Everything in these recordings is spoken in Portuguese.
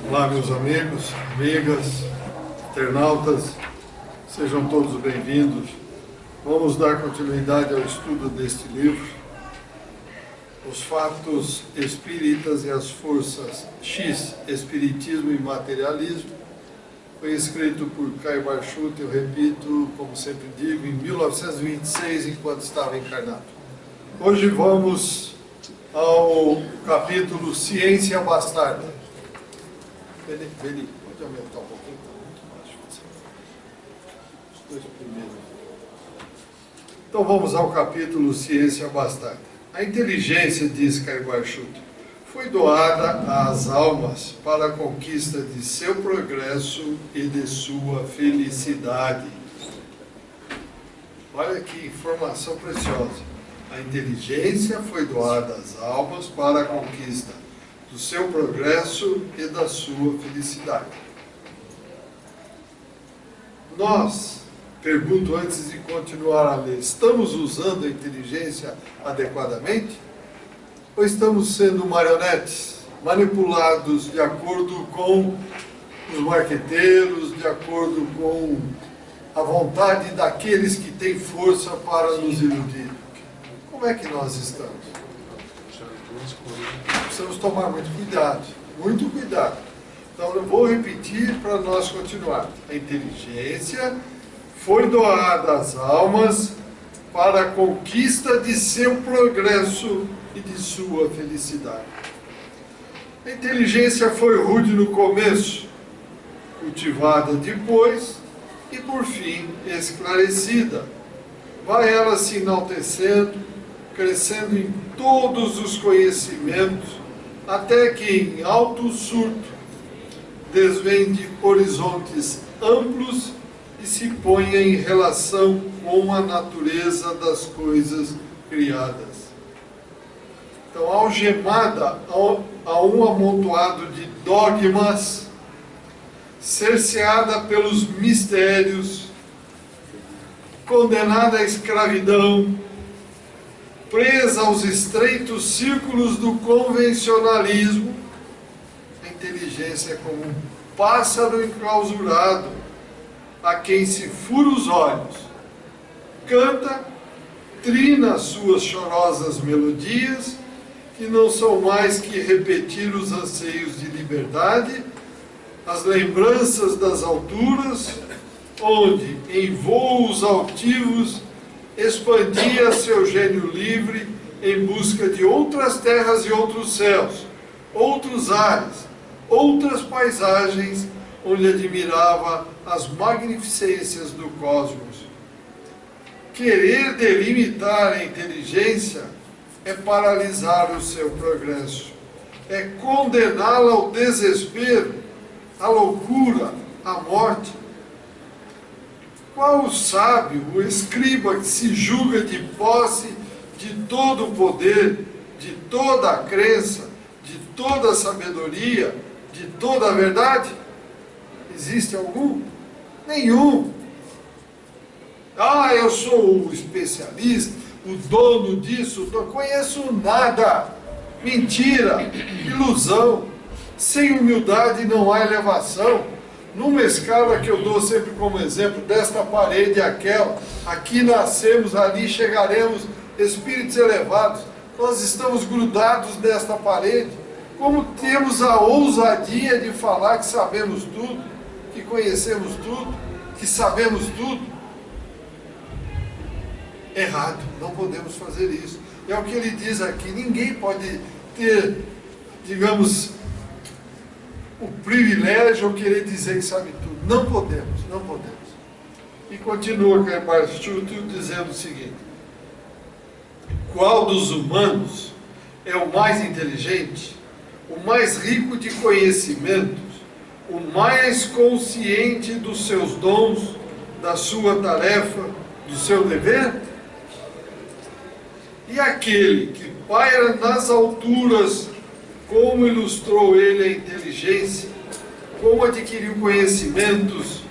Olá, meus amigos, amigas, internautas, sejam todos bem-vindos. Vamos dar continuidade ao estudo deste livro, Os Fatos Espíritas e as Forças X, Espiritismo e Materialismo. Foi escrito por Caio Barchuta, eu repito, como sempre digo, em 1926, enquanto estava encarnado. Hoje vamos ao capítulo Ciência Bastarda. Beli, pode aumentar um pouquinho, está muito baixo. Os dois primeiros. Então vamos ao capítulo Ciência Bastarda. A inteligência, diz Caio Barchuta, foi doada às almas para a conquista de seu progresso e de sua felicidade. Olha que informação preciosa. A inteligência foi doada às almas para a conquista do seu progresso e da sua felicidade. Nós, pergunto antes de continuar a ler, estamos usando a inteligência adequadamente? Ou estamos sendo marionetes, manipulados de acordo com os marqueteiros, de acordo com a vontade daqueles que têm força para nos iludir? Como é que nós estamos? Precisamos tomar muito cuidado, muito cuidado. Então eu vou repetir para nós continuarmos. A inteligência foi doada às almas para a conquista de seu progresso e de sua felicidade. A inteligência foi rude no começo, cultivada depois e por fim esclarecida. Vai ela se enaltecendo, crescendo em todos os conhecimentos, até que em alto surto desvende horizontes amplos e se ponha em relação com a natureza das coisas criadas. Então, algemada a um amontoado de dogmas, cerceada pelos mistérios, condenada à escravidão, presa aos estreitos círculos do convencionalismo, a inteligência é como um pássaro enclausurado, a quem se fura os olhos, canta, trina suas chorosas melodias, que não são mais que repetir os anseios de liberdade, as lembranças das alturas, onde, em voos altivos, expandia seu gênio livre em busca de outras terras e outros céus, outros ares, outras paisagens, onde admirava as magnificências do cosmos. Querer delimitar a inteligência é paralisar o seu progresso, é condená-la ao desespero, à loucura, à morte. Qual o sábio, o escriba que se julga de posse de todo o poder, de toda a crença, de toda a sabedoria, de toda a verdade? Existe algum? Nenhum. Ah, eu sou o especialista, o dono disso, não conheço nada. Mentira, ilusão. Sem humildade não há elevação. Numa escala que eu dou sempre como exemplo, desta parede e aquela, aqui nascemos, ali chegaremos, espíritos elevados. Nós estamos grudados nesta parede. Como temos a ousadia de falar que sabemos tudo, que conhecemos tudo, que sabemos tudo? Errado, não podemos fazer isso. É o que ele diz aqui, ninguém pode ter, digamos, o privilégio ou querer dizer que sabe tudo. Não podemos, não podemos. E continua Caio Barchuta dizendo o seguinte: qual dos humanos é o mais inteligente, o mais rico de conhecimentos, o mais consciente dos seus dons, da sua tarefa, do seu dever? E aquele que paira nas alturas, como ilustrou ele a inteligência, como adquiriu conhecimentos,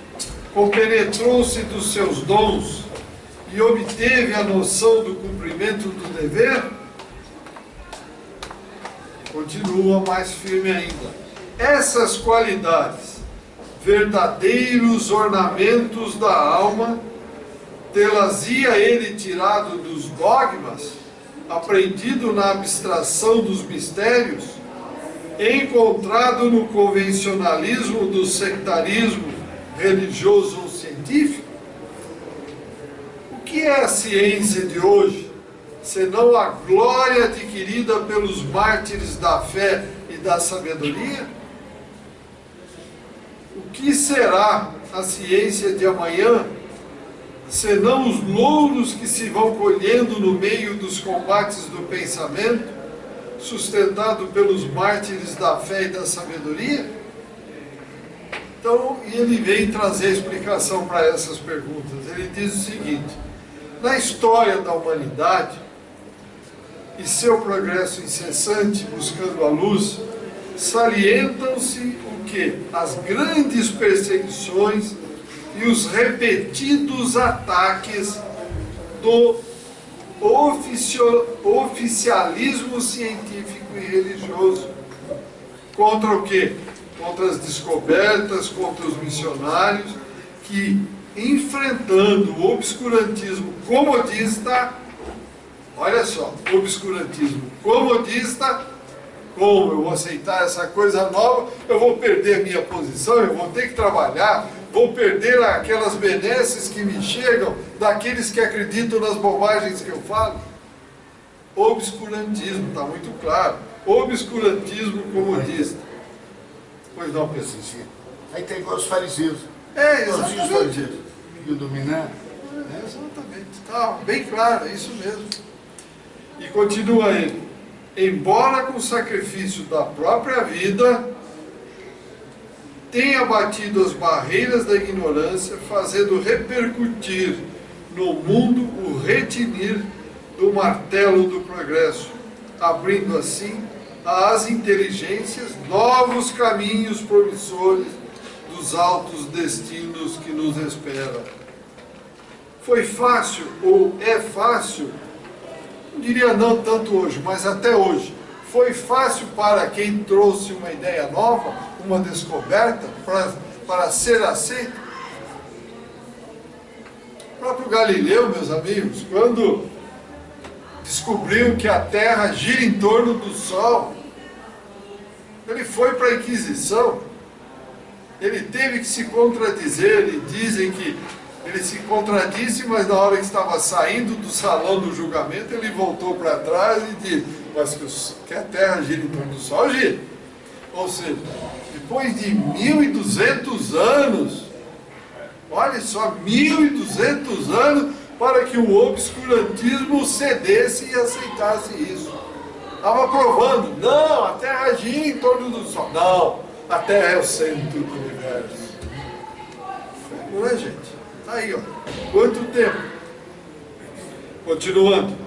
compenetrou-se dos seus dons e obteve a noção do cumprimento do dever? Continua mais firme ainda. essas qualidades, verdadeiros ornamentos da alma, tê-las-ia ele tirado dos dogmas, aprendido na abstração dos mistérios, encontrado no convencionalismo do sectarismo religioso ou científico? O que é a ciência de hoje, senão a glória adquirida pelos mártires da fé e da sabedoria? O que será a ciência de amanhã, senão os louros que se vão colhendo no meio dos combates do pensamento, sustentado pelos mártires da fé e da sabedoria? Então, ele vem trazer explicação para essas perguntas. Ele diz o seguinte: na história da humanidade e seu progresso incessante buscando a luz, salientam-se o quê? As grandes perseguições e os repetidos ataques do oficialismo científico e religioso. Contra o quê? Contra as descobertas, contra os missionários, que, enfrentando o obscurantismo comodista, olha só, obscurantismo comodista, como eu vou aceitar essa coisa nova, eu vou perder a minha posição, eu vou ter que trabalhar, vou perder aquelas benesses que me chegam daqueles que acreditam nas bobagens que eu falo. Obscurantismo, está muito claro. Obscurantismo comodista. Pois não, Pedro. Aí tem igual os fariseus. Exatamente. Os fariseus que o dominaram. Exatamente. Está bem claro, é isso mesmo. E continua ele: embora com o sacrifício da própria vida, tenha batido as barreiras da ignorância, fazendo repercutir no mundo o retinir do martelo do progresso, abrindo assim às inteligências novos caminhos promissores dos altos destinos que nos esperam. Foi fácil, ou é fácil, não diria não tanto hoje, mas até hoje, foi fácil para quem trouxe uma ideia nova, uma descoberta, para ser aceito? O próprio Galileu, meus amigos, quando descobriu que a Terra gira em torno do Sol, ele foi para a Inquisição, ele teve que se contradizer, e dizem que ele se contradisse, mas na hora que estava saindo do salão do julgamento, ele voltou para trás e disse: mas que a Terra gira em torno do Sol, gira. Ou seja, depois de 1.200 anos, olha só, 1.200 anos para que o obscurantismo cedesse e aceitasse isso. Estava provando: não, a Terra gira em torno do Sol. Não, a Terra é o centro do universo. Não é, gente? Está aí, ó. Quanto tempo? Continuando.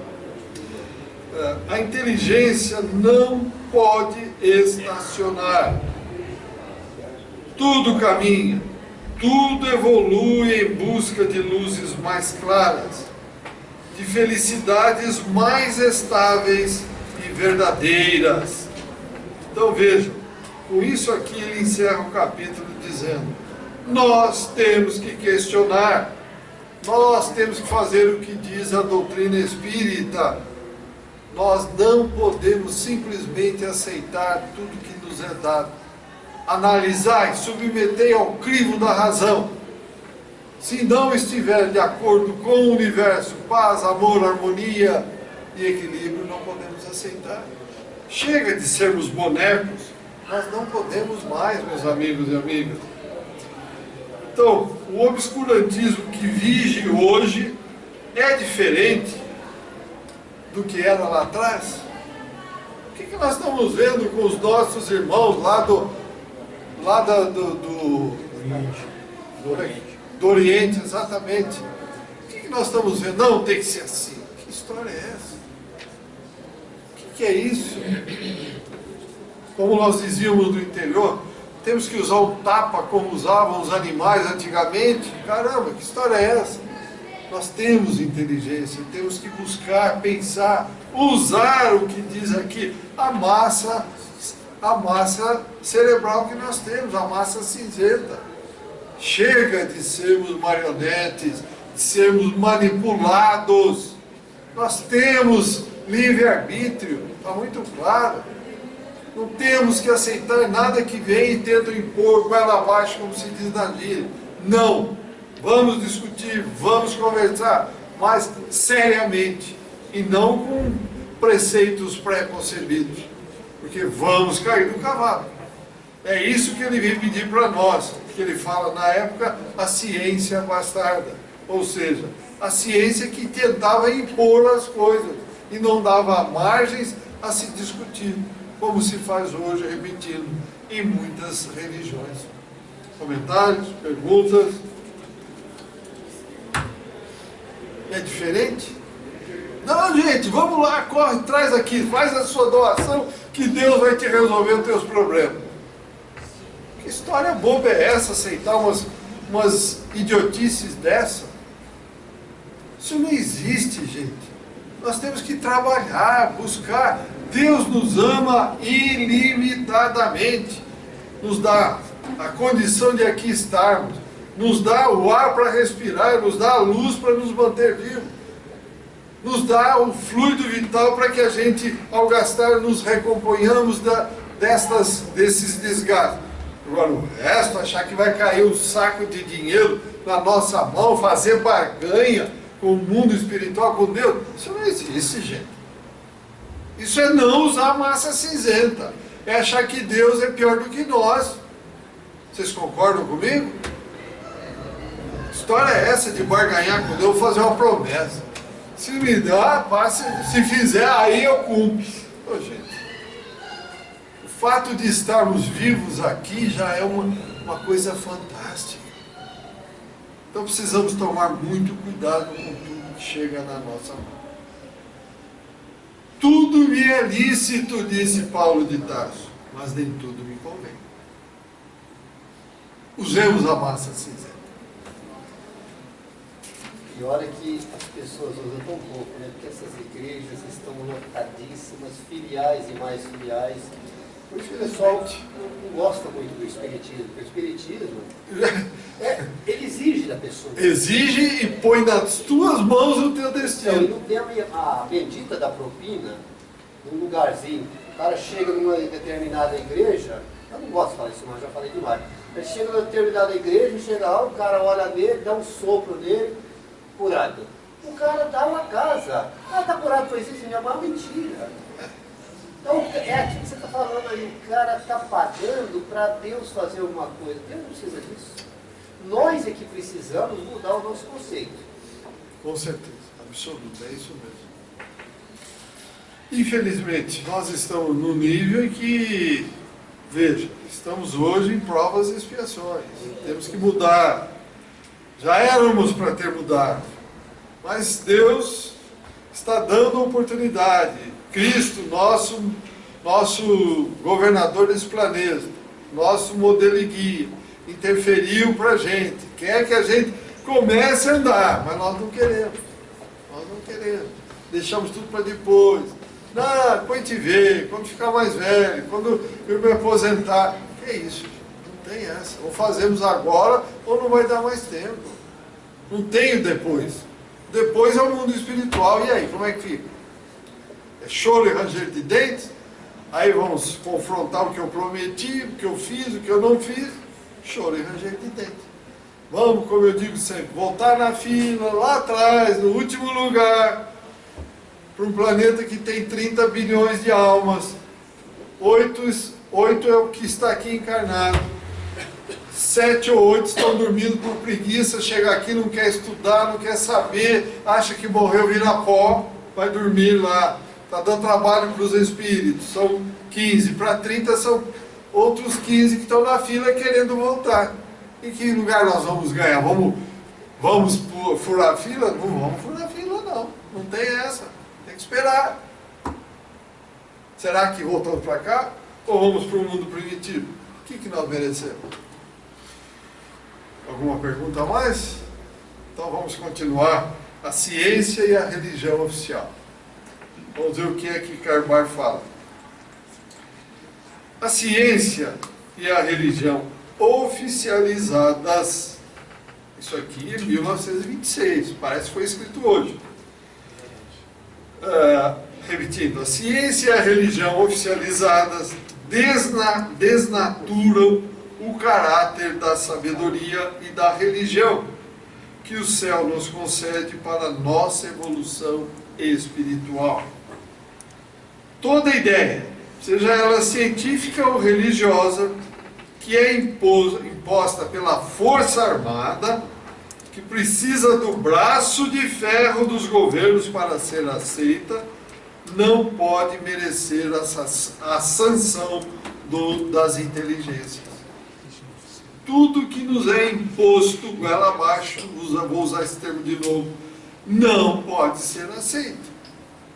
A inteligência não pode estacionar. Tudo caminha, tudo evolui em busca de luzes mais claras, de felicidades mais estáveis e verdadeiras. Então vejam, com isso aqui ele encerra o capítulo dizendo: nós temos que questionar, nós temos que fazer o que diz a doutrina espírita. Nós não podemos simplesmente aceitar tudo que nos é dado. Analisar e submeter ao crivo da razão. Se não estiver de acordo com o universo, paz, amor, harmonia e equilíbrio, não podemos aceitar. Chega de sermos bonecos, nós não podemos mais, meus amigos e amigas. Então, o obscurantismo que vige hoje é diferente do que era lá atrás. O que nós estamos vendo com os nossos irmãos lá do Oriente, exatamente? O que nós estamos vendo? Não, tem que ser assim. Que história é essa? O que é isso? Como nós dizíamos no interior, temos que usar um tapa como usavam os animais antigamente. Caramba, que história é essa? Nós temos inteligência, temos que buscar, pensar, usar o que diz aqui. A massa a massa cerebral que nós temos, a massa cinzenta. Chega de sermos marionetes, de sermos manipulados. Nós temos livre-arbítrio, está muito claro. Não temos que aceitar nada que vem e tentam impor goela abaixo, como se diz na gíria. Não. Vamos discutir, vamos conversar, mas seriamente, e não com preceitos pré-concebidos, porque vamos cair do cavalo. É isso que ele veio pedir para nós, que ele fala na época, a ciência bastarda, ou seja, a ciência que tentava impor as coisas e não dava margens a se discutir, como se faz hoje, repetindo, em muitas religiões. Comentários, perguntas? É diferente? Não, gente, vamos lá, corre, traz aqui, faz a sua doação, que Deus vai te resolver os teus problemas. Que história boba é essa, aceitar umas idiotices dessa? Isso não existe, gente. Nós temos que trabalhar, buscar. Deus nos ama ilimitadamente. Nos dá a condição de aqui estarmos. Nos dá o ar para respirar, nos dá a luz para nos manter vivos. Nos dá o fluido vital para que a gente, ao gastar, nos recomponhamos desses desgastes. Agora, o resto, achar que vai cair um saco de dinheiro na nossa mão, fazer barganha com o mundo espiritual, com Deus, isso não existe, gente. Isso é não usar massa cinzenta. É achar que Deus é pior do que nós. Vocês concordam comigo? Que história é essa de barganhar com Deus? Vou fazer uma promessa. Se me dá, se fizer, aí eu cumpro. Ô, gente, o fato de estarmos vivos aqui já é uma coisa fantástica. Então precisamos tomar muito cuidado com tudo que chega na nossa mão. Tudo me é lícito, disse Paulo de Tarso, mas nem tudo me convém. Usemos a massa cinzenta. E olha que as pessoas usam tão pouco, né? Porque essas igrejas estão lotadíssimas, filiais e mais filiais. Por isso que o pessoal não gosta muito do espiritismo. Porque o espiritismo, ele exige da pessoa. Exige e põe nas tuas mãos o teu Então, destino. ele não tem a bendita da propina num lugarzinho. O cara chega numa determinada igreja, eu não gosto de falar isso, mas já falei demais. Ele chega numa determinada igreja, chega lá, o cara olha nele, dá um sopro nele, curado. O cara dá uma casa. Ah, tá curado, foi isso, minha mãe, mentira. Então, é aquilo que você está falando aí, o cara está pagando para Deus fazer alguma coisa. Deus não precisa disso. Nós é que precisamos mudar o nosso conceito. Com certeza, absoluto, é isso mesmo. Infelizmente, nós estamos num nível em que, veja, estamos hoje em provas e expiações. Temos que mudar. Já éramos para ter mudado, mas Deus está dando oportunidade. Cristo, nosso governador desse planeta, nosso modelo e guia, interferiu para a gente. Quer que a gente comece a andar, mas nós não queremos. Nós não queremos. Deixamos tudo para depois. Não, depois te vê, quando ficar mais velho, quando eu me aposentar. Que é isso? Não tem essa. Ou fazemos agora, ou não vai dar mais tempo. Não tem o depois. Depois é o mundo espiritual. E aí, como é que fica? É choro e ranger de dentes? Aí vamos confrontar o que eu prometi, o que eu fiz, o que eu não fiz. Choro e ranger de dentes. Vamos, como eu digo sempre, voltar na fila, lá atrás, no último lugar, para um planeta que tem 30 bilhões de almas. 8 é o que está aqui encarnado. 7 ou 8 estão dormindo por preguiça, chega aqui, não quer estudar, não quer saber, acha que morreu, vira pó, vai dormir lá. Está dando trabalho para os espíritos, são 15, para 30 são outros 15 que estão na fila querendo voltar. Em que lugar nós vamos ganhar? Vamos furar a fila? Não vamos furar a fila, não. Não tem essa. Tem que esperar. Será que voltamos para cá? Ou vamos para o mundo primitivo? O que nós merecemos? Alguma pergunta a mais? Então vamos continuar. A ciência e a religião oficial. Vamos ver o que é que Karl Barth fala. A ciência e a religião oficializadas, isso aqui é 1926, parece que foi escrito hoje. Repetindo, a ciência e a religião oficializadas desnaturam o caráter da sabedoria e da religião que o céu nos concede para nossa evolução espiritual. Toda ideia, seja ela científica ou religiosa, que é imposta pela força armada, que precisa do braço de ferro dos governos para ser aceita, não pode merecer a sanção das inteligências. Tudo que nos é imposto, goela abaixo, vou usar esse termo de novo, não pode ser aceito,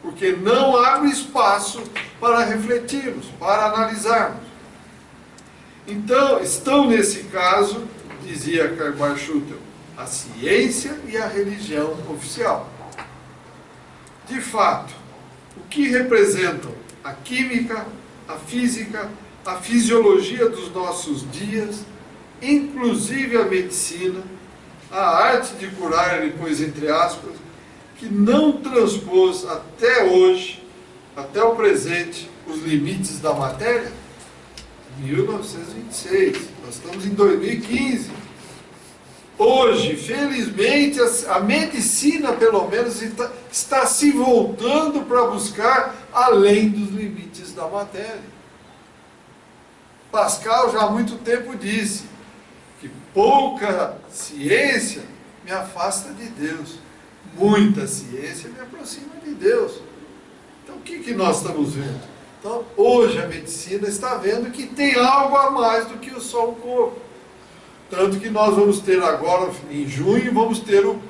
porque não abre espaço para refletirmos, para analisarmos. Então, estão nesse caso, dizia Karl Schutel, a ciência e a religião oficial. De fato, o que representam a química, a física, a fisiologia dos nossos dias, inclusive a medicina, a arte de curar, depois entre aspas, que não transpôs até hoje, até o presente, os limites da matéria? 1926, nós estamos em 2015. Hoje, felizmente, a medicina, pelo menos, está se voltando para buscar além dos limites da matéria. Pascal já há muito tempo disse que pouca ciência me afasta de Deus, muita ciência me aproxima de Deus. Então, o que nós estamos vendo? Então, hoje a medicina está vendo que tem algo a mais do que só o corpo. Tanto que nós vamos ter agora, em junho, vamos ter o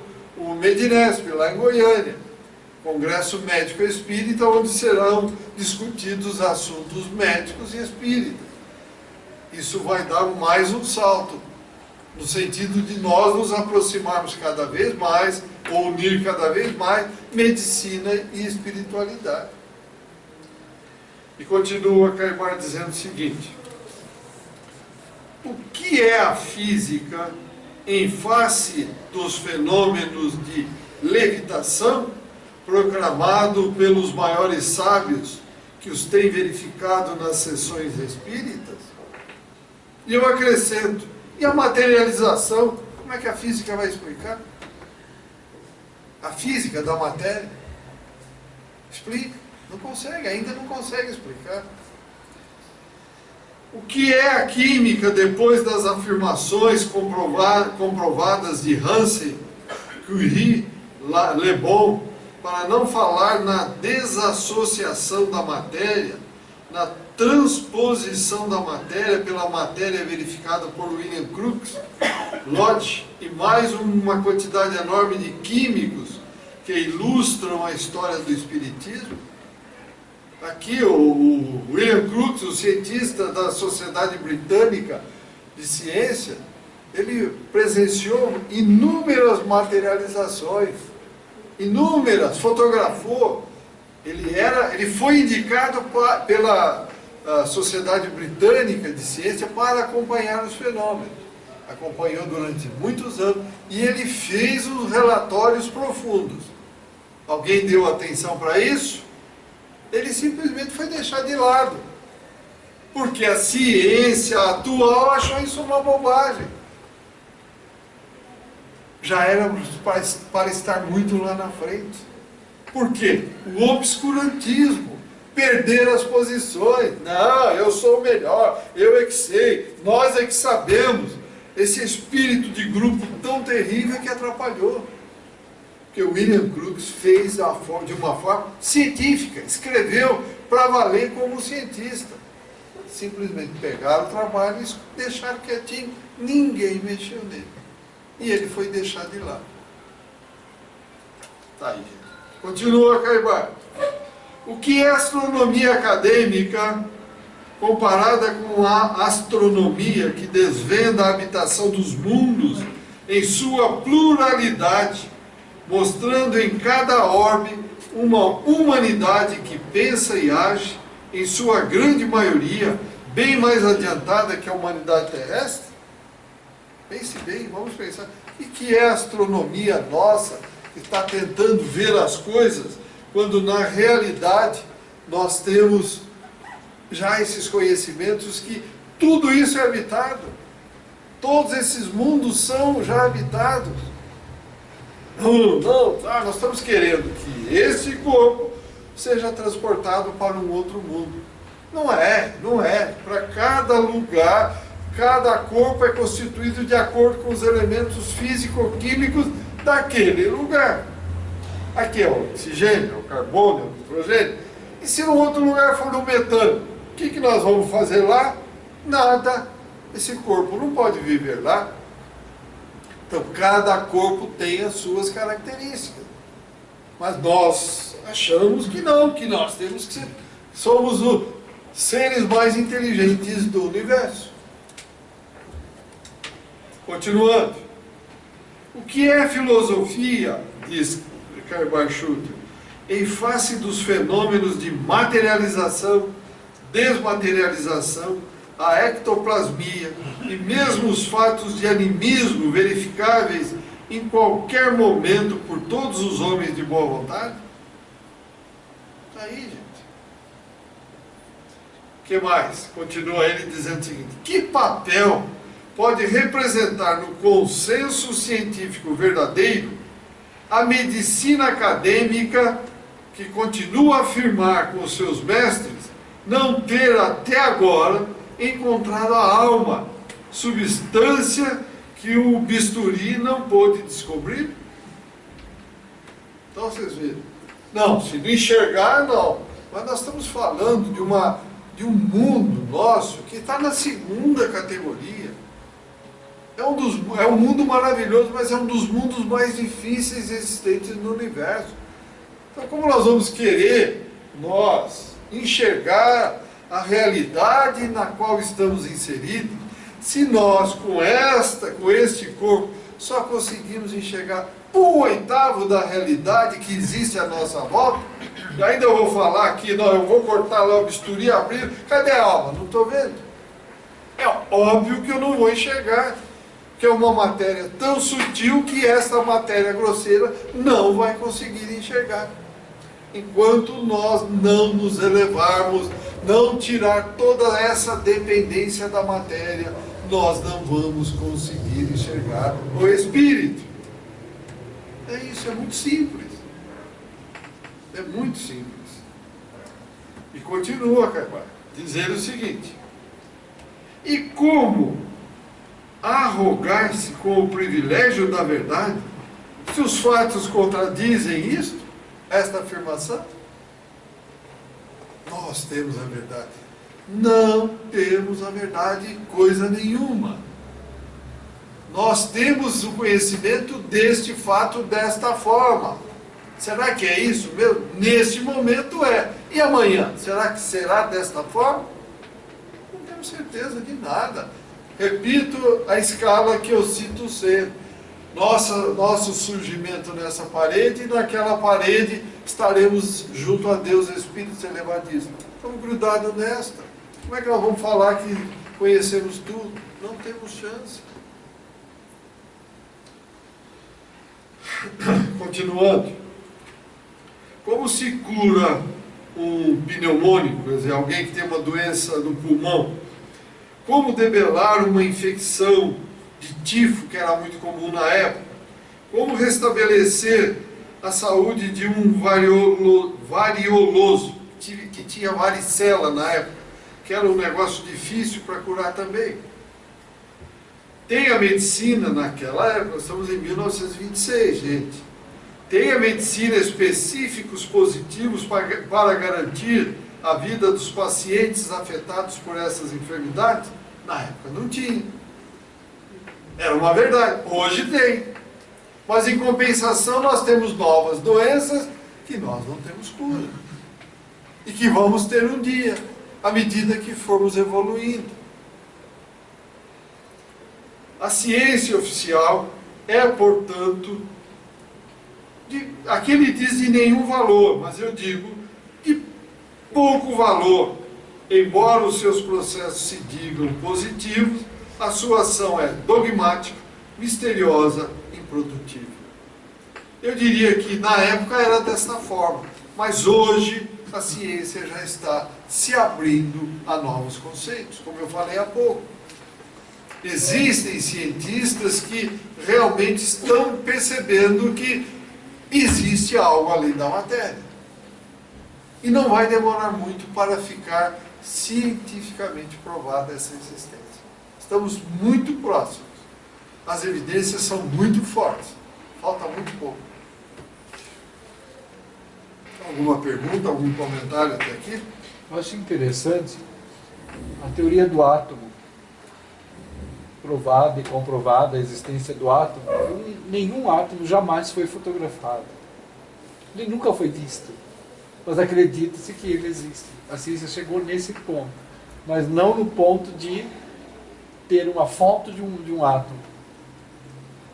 Medinesp, lá em Goiânia, Congresso Médico Espírita, onde serão discutidos assuntos médicos e espíritas. Isso vai dar mais um salto, no sentido de nós nos aproximarmos cada vez mais, ou unir cada vez mais, medicina e espiritualidade. E continua Karl dizendo o seguinte: o que é a física em face dos fenômenos de levitação proclamado pelos maiores sábios que os têm verificado nas sessões espíritas? E eu acrescento, e a materialização, como é que a física vai explicar? A física da matéria? Explica. Não consegue, ainda não consegue explicar. O que é a química depois das afirmações comprovadas de Hansen, Curie, Le Bon, para não falar na desassociação da matéria, na transposição da matéria pela matéria verificada por William Crookes, Lodge e mais uma quantidade enorme de químicos que ilustram a história do Espiritismo? Aqui o William Crookes, o cientista da Sociedade Britânica de Ciência, ele presenciou inúmeras materializações, inúmeras, fotografou. Ele foi indicado pela Sociedade Britânica de Ciência para acompanhar os fenômenos. Acompanhou durante muitos anos e ele fez os relatórios profundos. Alguém deu atenção para isso? Ele simplesmente foi deixado de lado. Porque a ciência atual achou isso uma bobagem. Já era para estar muito lá na frente. Por quê? O obscurantismo, perder as posições. Não, eu sou o melhor, eu é que sei, nós é que sabemos. Esse espírito de grupo tão terrível que atrapalhou. Porque o William Crookes fez de uma forma científica, escreveu para valer como cientista. Simplesmente pegaram o trabalho e deixaram quietinho, ninguém mexeu nele. E ele foi deixado de lado. Tá aí, gente. Continua, Caibar. O que é astronomia acadêmica comparada com a astronomia que desvenda a habitação dos mundos em sua pluralidade, mostrando em cada orbe uma humanidade que pensa e age, em sua grande maioria, bem mais adiantada que a humanidade terrestre? Pense bem, vamos pensar. O que é a astronomia nossa, que está tentando ver as coisas, quando na realidade nós temos já esses conhecimentos que tudo isso é habitado. Todos esses mundos são já habitados. Não, nós estamos querendo que esse corpo seja transportado para um outro mundo. Não é. Para cada lugar, cada corpo é constituído de acordo com os elementos físico-químicos daquele lugar. Aqui é o oxigênio, é o carbono, é o nitrogênio. E se no outro lugar for o metano, o que nós vamos fazer lá? Nada. Esse corpo não pode viver lá. Então, cada corpo tem as suas características. Mas nós achamos que não, que nós temos que ser, somos os seres mais inteligentes do universo. Continuando. O que é filosofia, diz Karl Barchuter, em face dos fenômenos de materialização, desmaterialização, a ectoplasmia e mesmo os fatos de animismo verificáveis em qualquer momento por todos os homens de boa vontade? Está aí, gente. O que mais? Continua ele dizendo o seguinte: que papel pode representar no consenso científico verdadeiro a medicina acadêmica que continua a afirmar com os seus mestres não ter até agora encontrado a alma, substância que o bisturi não pôde descobrir? Então vocês viram. Não, se não enxergar, não. Mas nós estamos falando de um mundo nosso que está na segunda categoria. É um mundo maravilhoso, mas é um dos mundos mais difíceis existentes no universo. Então, como nós vamos querer, nós, enxergar a realidade na qual estamos inseridos, se nós, com este corpo, só conseguimos enxergar 1/8 da realidade que existe à nossa volta? E ainda eu vou falar aqui, não, eu vou cortar lá o bisturi, abrir, cadê a alma? Não estou vendo. É óbvio que eu não vou enxergar, que é uma matéria tão sutil que esta matéria grosseira não vai conseguir enxergar. Enquanto nós não nos elevarmos, não tirar toda essa dependência da matéria, nós não vamos conseguir enxergar o Espírito. É isso, é muito simples. É muito simples. E continua, Carvalho, dizendo o seguinte: e como arrogar-se com o privilégio da verdade, se os fatos contradizem isto, esta afirmação? Nós temos a verdade. Não temos a verdade coisa nenhuma. Nós temos o conhecimento deste fato desta forma. Será que é isso mesmo? Neste momento é. E amanhã? Será que será desta forma? Não temos certeza de nada. Repito a escala que eu cito sempre. Nosso surgimento nessa parede, e naquela parede estaremos junto a Deus, Espírito elevadíssimo. Estamos grudados nesta. Como é que nós vamos falar que conhecemos tudo? Não temos chance. Continuando. Como se cura um pneumônico, quer dizer, alguém que tem uma doença no pulmão? Como debelar uma infecção de tifo, que era muito comum na época? Como restabelecer a saúde de um varioloso, que tinha varicela na época, que era um negócio difícil para curar também? Tem a medicina naquela época, nós estamos em 1926, gente. Tem a medicina específicos positivos para garantir a vida dos pacientes afetados por essas enfermidades? Na época não tinha. Era uma verdade. Hoje tem. Mas em compensação nós temos novas doenças que nós não temos cura. E que vamos ter um dia, à medida que formos evoluindo. A ciência oficial é, portanto, aqui ele diz de nenhum valor, mas eu digo de pouco valor. Embora os seus processos se digam positivos, a sua ação é dogmática, misteriosa, improdutível. Eu diria que na época era desta forma, mas hoje a ciência já está se abrindo a novos conceitos, como eu falei há pouco. Existem cientistas que realmente estão percebendo que existe algo além da matéria. E não vai demorar muito para ficar cientificamente provada essa existência. Estamos muito próximos. As evidências são muito fortes. Falta muito pouco. Alguma pergunta, algum comentário até aqui? Eu acho interessante a teoria do átomo, provada e comprovada a existência do átomo. Nenhum átomo jamais foi fotografado. Ele nunca foi visto. Mas acredita-se que ele existe. A ciência chegou nesse ponto. Mas não no ponto de ter uma foto de um átomo.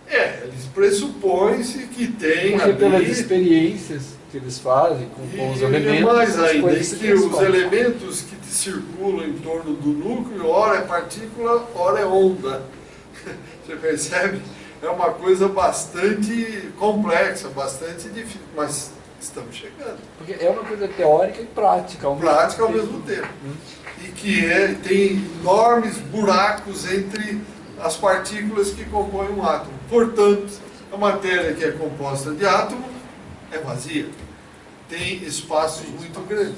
Eles pressupõem-se que tem Porque pelas ali... experiências que eles fazem com os E elementos... mais as ainda, coisas em se que os transformam. elementos que circulam em torno do núcleo, ora é partícula, ora é onda. Você percebe? É uma coisa bastante complexa, bastante difícil, mas estamos chegando. Porque é uma coisa teórica e prática. Prática ao mesmo tempo. E que tem enormes buracos entre as partículas que compõem um átomo. Portanto, a matéria que é composta de átomo é vazia. Tem espaços muito grandes.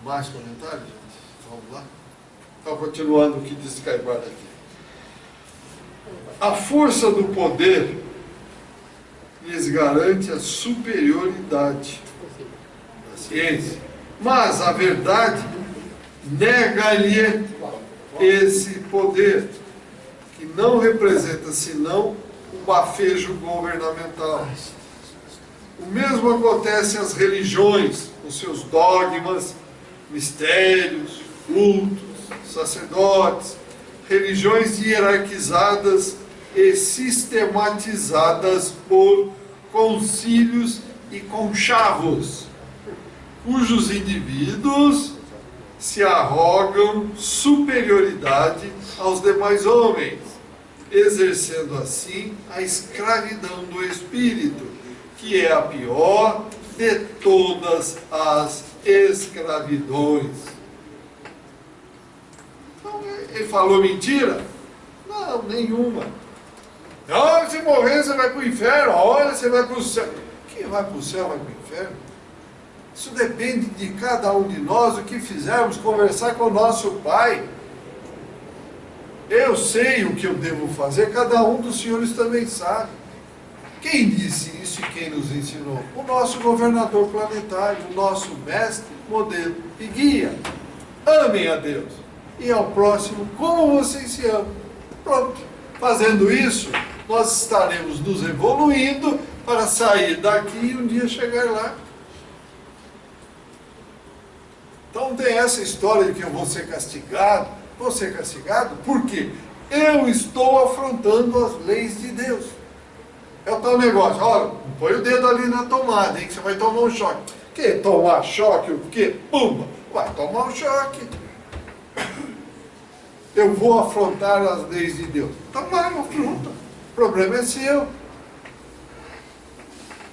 Mais comentários, gente? Vamos lá? Então, continuando o que diz Caibara aqui. A força do poder lhes garante a superioridade da ciência. Mas a verdade nega-lhe esse poder, que não representa senão o bafejo governamental. O mesmo acontece às religiões, com seus dogmas, mistérios, cultos, sacerdotes, religiões hierarquizadas e sistematizadas por concílios e conchavos, cujos indivíduos se arrogam superioridade aos demais homens, exercendo assim a escravidão do espírito, que é a pior de todas as escravidões. Então, ele falou mentira? Não, nenhuma. Não, se morrer você vai para o inferno, olha, você vai para o céu. Quem vai para o céu vai para o inferno? Isso depende de cada um de nós, o que fizermos, conversar com o nosso Pai. Eu sei o que eu devo fazer, cada um dos senhores também sabe. Quem disse isso e quem nos ensinou? O nosso governador planetário, o nosso mestre, modelo e guia. Amem a Deus e ao próximo como vocês se amam. Pronto. Fazendo isso, nós estaremos nos evoluindo para sair daqui e um dia chegar lá. Então não tem essa história de que eu vou ser castigado. Vou ser castigado por quê? Eu estou afrontando as leis de Deus. É o tal negócio, olha, põe o dedo ali na tomada, hein, que você vai tomar um choque. Que tomar choque? O quê? Pumba! Vai tomar um choque. Eu vou afrontar as leis de Deus. Então vai, afronta. O problema é seu.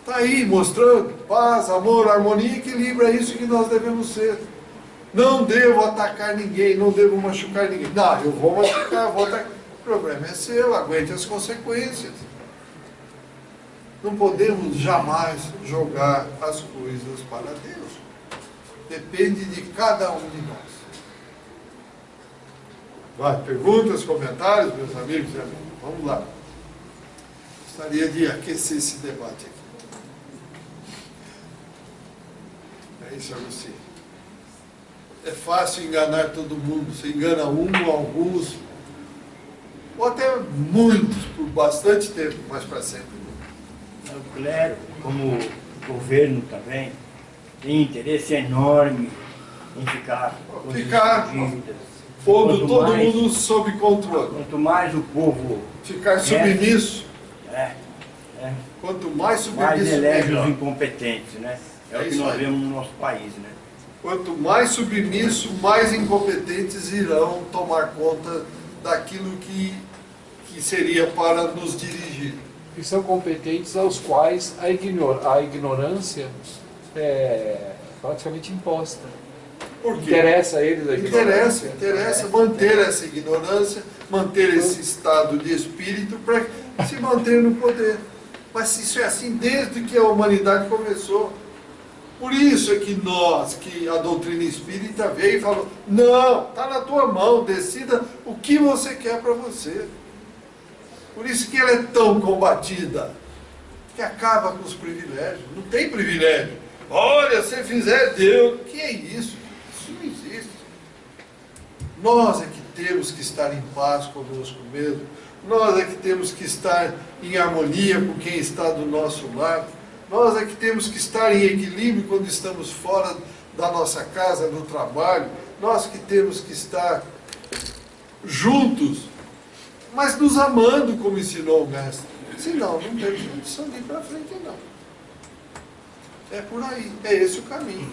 Está aí mostrando paz, amor, harmonia e equilíbrio. É isso que nós devemos ser. Não devo atacar ninguém, não devo machucar ninguém. Não, eu vou machucar, vou atacar. O problema é seu, aguente as consequências. Não podemos jamais jogar as coisas para Deus. Depende de cada um de nós. Vai, perguntas, comentários, meus amigos e amigas. Vamos lá. Gostaria de aquecer esse debate aqui. É isso, Agostinho. É fácil enganar todo mundo. Você engana um, alguns, ou até muitos, por bastante tempo, mas para sempre. O clero, como o governo também, tem interesse enorme em ficar dívidas. Pondo todo mundo sob controle. Quanto mais o povo Ficar submisso. é, Quanto mais mais submisso, elege os melhor. incompetentes, né? É o que isso nós aí. vemos no nosso país, né? Quanto mais submisso, mais incompetentes irão tomar conta daquilo que seria para nos dirigir. E são competentes aos quais a ignorância é praticamente imposta. Por quê? Interessa a eles a ignorância. Interessa manter essa ignorância, manter esse estado de espírito para se manter no poder. Mas isso é assim desde que a humanidade começou. Por isso é que a doutrina espírita veio e falou, não, está na tua mão, decida o que você quer para você. Por isso que ela é tão combatida, que acaba com os privilégios. Não tem privilégio. Olha, se fizer Deus, o que é isso? Isso não existe. Nós é que temos que estar em paz conosco mesmo. Nós é que temos que estar em harmonia com quem está do nosso lado. Nós é que temos que estar em equilíbrio quando estamos fora da nossa casa, no trabalho. Nós que temos que estar juntos, mas nos amando, como ensinou o Mestre. Senão, não temos condição de ir para frente, não. É por aí, é esse o caminho.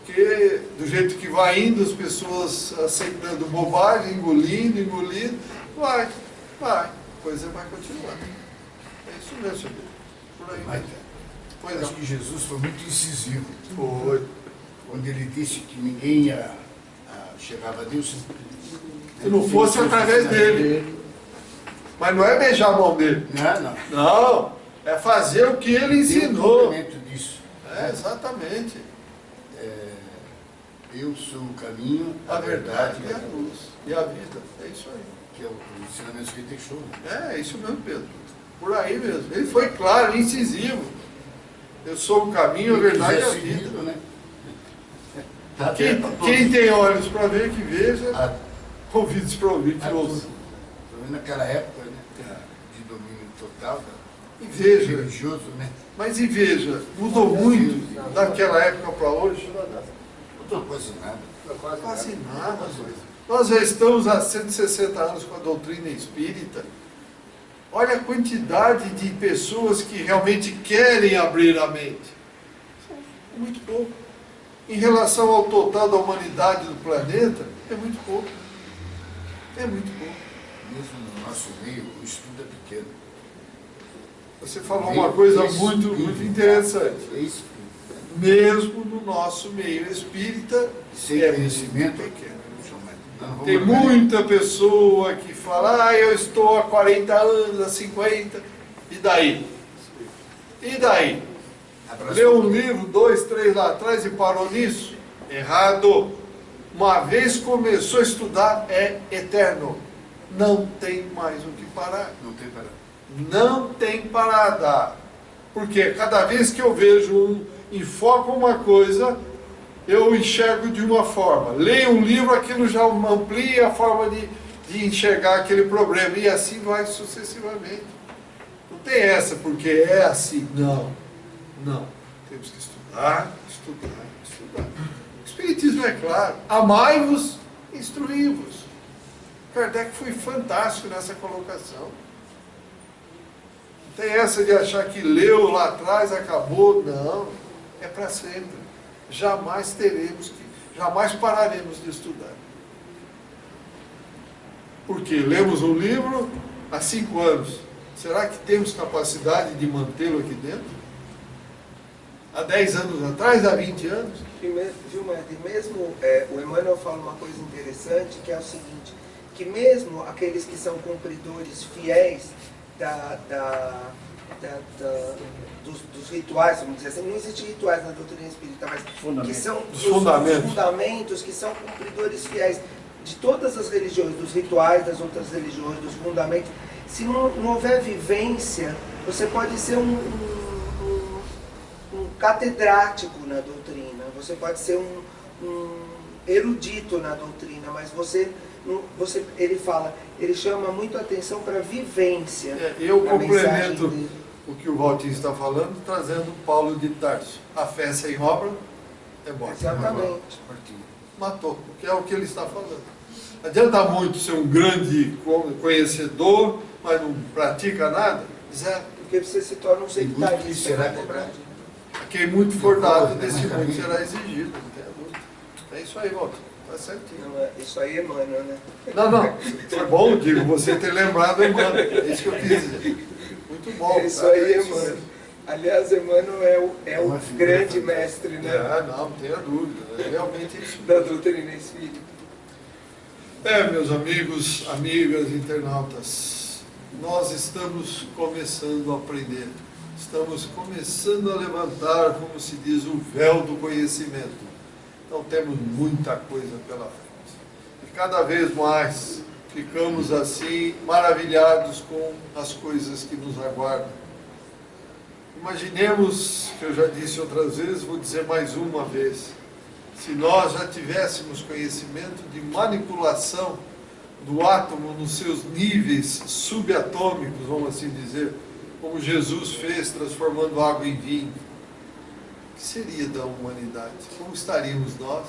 Porque do jeito que vai indo, as pessoas aceitando bobagem, engolindo, vai, a coisa vai continuar. É isso mesmo, senhor. Por aí vai. Mas acho que Jesus foi muito incisivo. Foi. Quando ele disse que ninguém chegava a Deus Se não fosse através dele. Mas não é beijar a mão dele. Não. Não, é fazer o que ele Tem um ensinou. complemento disso. É, exatamente. Eu sou o caminho, A verdade e a luz. E a vida. É isso aí. que é o ensinamento que ele deixou. Né? É isso mesmo, Pedro. Por aí mesmo. Ele foi claro, incisivo. Eu sou o caminho, a verdade e a vida. Né? Quem tem olhos para ver, que veja. A, Ouvidos para ouvir, que ouça. naquela época, né, de domínio total, E veja, religioso, né? mas e veja, mudou muito daquela época para hoje? Não estou quase nada. Quase nada. Nós já estamos há 160 anos com a doutrina espírita. Olha a quantidade de pessoas que realmente querem abrir a mente. É muito pouco. Em relação ao total da humanidade do planeta, é muito pouco. É muito pouco. Mesmo no nosso meio, o estudo é pequeno. Você falou uma coisa muito interessante. É isso. Mesmo no nosso meio espírita, Sem é conhecimento, muito pequeno. Tem Tem muita pessoa que fala, eu estou há 40 anos, há 50, e daí? E daí? Leu um livro, 2, 3 lá atrás e parou nisso? Errado. Uma vez começou a estudar, é eterno. Não tem mais o que parar. Não tem para. Não tem parada. Porque cada vez que eu vejo enfoco uma coisa, eu enxergo de uma forma. Leio um livro, aquilo já amplia a forma de enxergar aquele problema. E assim vai sucessivamente. Não tem essa, porque é assim. Não. Não. Temos que estudar, estudar, estudar. O Espiritismo é claro. Amai-vos, instruí-vos. Kardec foi fantástico nessa colocação. Não tem essa de achar que leu lá atrás, acabou. Não. É para sempre. Jamais pararemos de estudar. Porque lemos um livro há 5 anos. Será que temos capacidade de mantê-lo aqui dentro? Há 10 anos atrás, há 20 anos? O Emmanuel fala uma coisa interessante, que é o seguinte, que mesmo aqueles que são cumpridores fiéis dos rituais, vamos dizer assim, não existem rituais na doutrina espírita, mas que são os fundamentos, que são cumpridores fiéis de todas as religiões, dos rituais das outras religiões, dos fundamentos. Se não houver vivência, você pode ser um catedrático na doutrina, você pode ser um erudito na doutrina, mas ele chama muito a atenção para a vivência. Eu complemento o que o Valtinho está falando, trazendo Paulo de Tarso. A fé sem obra é morte. Exatamente. Matou, que é o que ele está falando. Não adianta muito ser um grande conhecedor, mas não pratica nada, zero. Porque você se torna um sectarista. Será na verdade. quem muito for dado, desse muito será exigido. Não tenha dúvida. É isso aí, Walter. Está certinho. Não, isso aí, Emmanuel, né? Não. Foi bom, digo, você ter lembrado, Emmanuel. É isso que eu quis dizer. Muito bom. É isso aí, Emmanuel. Aliás, Emmanuel é o grande mestre, né? Não tenha dúvida. É realmente isso. Da doutrina espírita. Meus amigos, amigas, internautas, nós estamos começando a aprender. Estamos começando a levantar, como se diz, o véu do conhecimento. Então temos muita coisa pela frente. E cada vez mais ficamos assim maravilhados com as coisas que nos aguardam. Imaginemos, que eu já disse outras vezes, vou dizer mais uma vez, se nós já tivéssemos conhecimento de manipulação do átomo nos seus níveis subatômicos, vamos assim dizer, como Jesus fez, transformando água em vinho, o que seria da humanidade? Como estaríamos nós?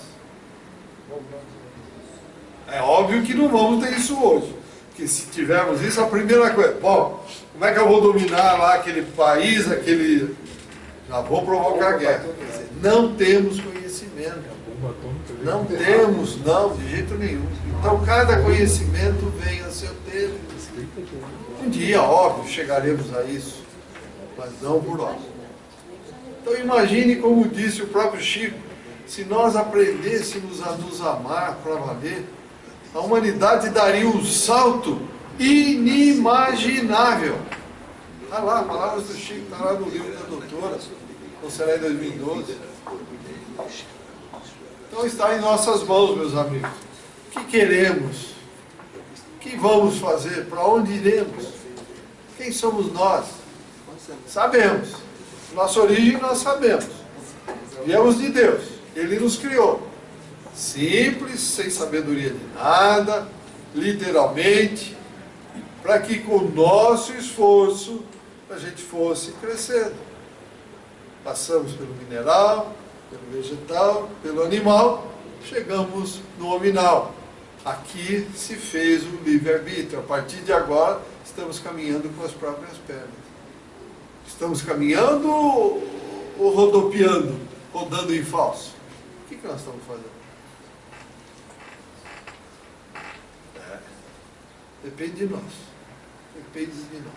É óbvio que não vamos ter isso hoje, porque se tivermos isso, a primeira coisa, bom, como é que eu vou dominar lá aquele país, já vou provocar guerra. Quer dizer, não temos conhecimento. Não temos, não, de jeito nenhum. Então, cada conhecimento vem a seu tempo. Um dia, óbvio, chegaremos a isso, mas não por nós. Então, imagine, como disse o próprio Chico, se nós aprendêssemos a nos amar para valer, a humanidade daria um salto inimaginável. Está lá, palavras do Chico, está lá no livro da doutora, será em 2012. Então está em nossas mãos, meus amigos. O que queremos? O que vamos fazer? Para onde iremos? Quem somos nós? Sabemos. Nossa origem nós sabemos. Viemos de Deus. Ele nos criou. Simples, sem sabedoria de nada, literalmente, para que com o nosso esforço a gente fosse crescendo. Passamos pelo mineral, pelo vegetal, pelo animal, chegamos no nominal. Aqui se fez o livre-arbítrio. A partir de agora, estamos caminhando com as próprias pernas. Estamos caminhando ou rodopiando, rodando em falso? O que nós estamos fazendo? Depende de nós. Depende de nós.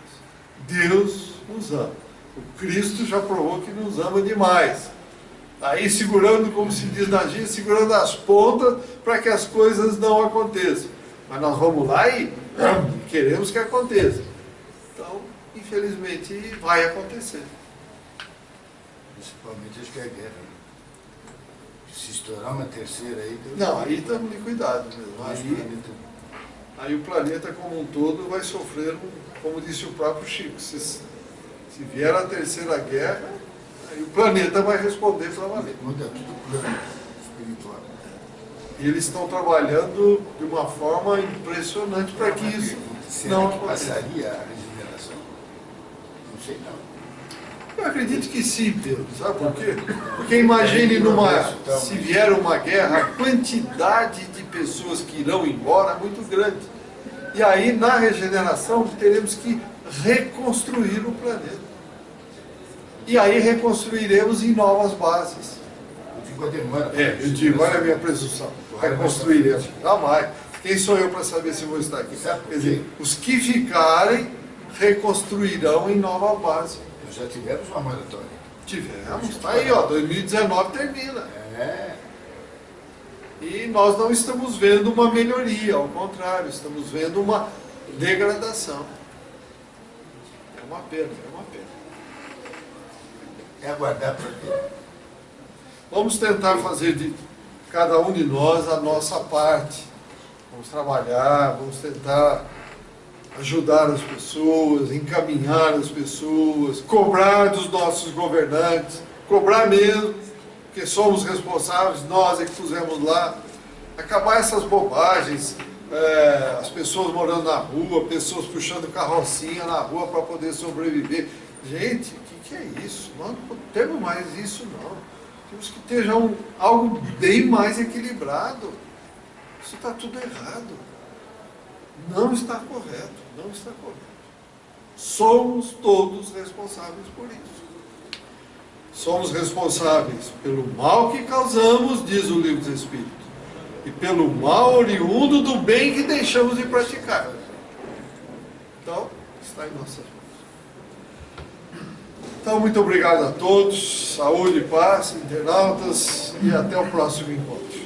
Deus nos ama. O Cristo já provou que nos ama demais. Aí segurando, como se diz na gíria, segurando as pontas para que as coisas não aconteçam. Mas nós vamos lá e queremos que aconteça. Então, infelizmente, vai acontecer. Principalmente acho que é a guerra. Se estourar uma terceira aí... Não, aí estamos de cuidado mesmo. Aí o planeta como um todo vai sofrer, como disse o próprio Chico, se vier a terceira guerra, aí o planeta vai responder para valer. Muda tudo plano espiritual. E eles estão trabalhando de uma forma impressionante para que isso não aconteça. Passaria a regeneração? Não sei não. Eu acredito que sim, Pedro. Sabe por quê? Porque imagine se vier uma guerra, a quantidade de pessoas que irão embora é muito grande. E aí, na regeneração, teremos que reconstruir o planeta. E aí reconstruiremos em novas bases. Eu digo, olha a minha presunção. Reconstruiremos. Jamais. Quem sou eu para saber se vou estar aqui? Quer dizer, os que ficarem reconstruirão em nova base. Nós já tivemos uma maratona. Tivemos. Está aí, 2019 termina. É. E nós não estamos vendo uma melhoria, ao contrário, estamos vendo uma degradação. É uma pena, é uma pena. É aguardar para quê? Vamos tentar fazer de cada um de nós a nossa parte. Vamos trabalhar, vamos tentar ajudar as pessoas, encaminhar as pessoas, cobrar dos nossos governantes, cobrar mesmo, porque somos responsáveis, nós é que pusemos lá, acabar essas bobagens, as pessoas morando na rua, pessoas puxando carrocinha na rua para poder sobreviver. Gente, o que é isso? Nós não temos mais isso, não. Temos que ter já algo bem mais equilibrado. Isso está tudo errado. Não está correto, não está correto. Somos todos responsáveis por isso. somos responsáveis pelo mal que causamos, diz o Livro dos Espíritos, e pelo mal oriundo do bem que deixamos de praticar. Então, está em nossas mãos. Então, muito obrigado a todos, saúde, paz, internautas, e até o próximo encontro.